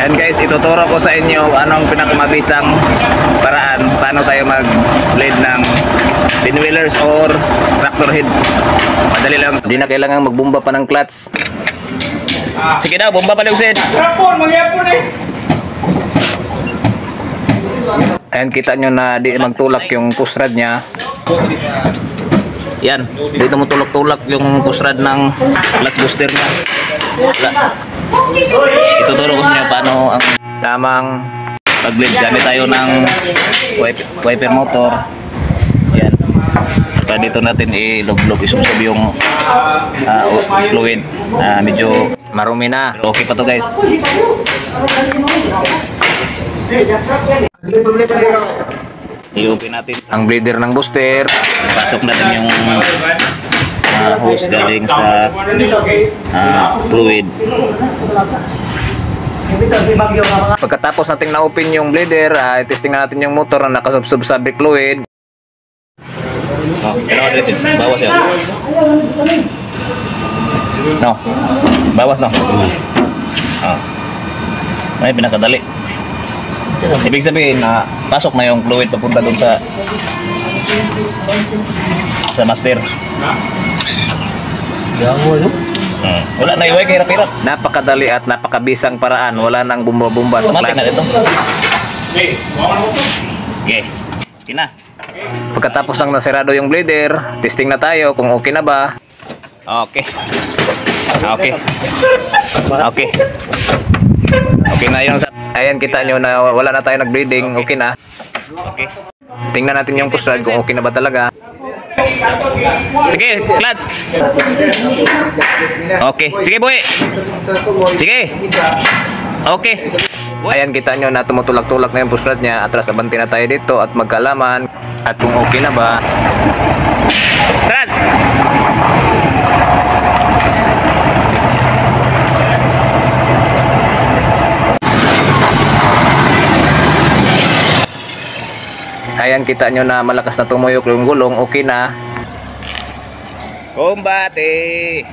Ayan guys, ituturo ko sa inyo anong pinakamabisang paraan paano tayo mag-blade ng pinwheelers or tractor head. Madali lang, hindi na kailangan magbomba pa ng clutch. Sige daw, bomba pa lang Sid. Ayan, kita nyo na di magtulak yung push rod nya. Yan, dito mo tulak-tulak yung push rod ng clutch booster nya. Ituturo ko sa inyo paano ang tamang pag-blade. Gamit tayo ng wiper motor. Yan. Saka dito natin ilog-log, isubsob yung fluid. Medyo marumi na. Okay pa to guys. I-open natin ang bleeder ng booster. Pasok natin yung hose galing sa fluid. Pagkatapos natin na-open yung bleeder, testing na natin yung motor na nakasubsob sa brake fluid. Bawas yan. No. Bawas no. May pinakadali. Ibig sabihin na pasok na yung fluid papunta dun sa master. Wala na iway, kahirap-hirap. Napakadali at napakabisang paraan. Wala nang bumba-bumba sa clutch. Okay. Okay na. Pagkatapos ng nasirado yung bleeder, testing na tayo kung okay na ba. Okay. Okay. Okay. Okay na yung... Ayan, kita nyo na wala na tayo nag-bleeding. Okay na. Okay. Tingnan natin yung push rod kung okay na ba talaga. Sige, clutch. Okay. Sige, boy. Sige. Okay. Ayan, kita nyo na tumutulak-tulak na yung push rod niya. Atras, abanti na tayo dito at magkalaman at kung okay na ba. Atras! Ayan, kita nyo na malakas na tumuyok yung gulong. Okay na. Kumbate!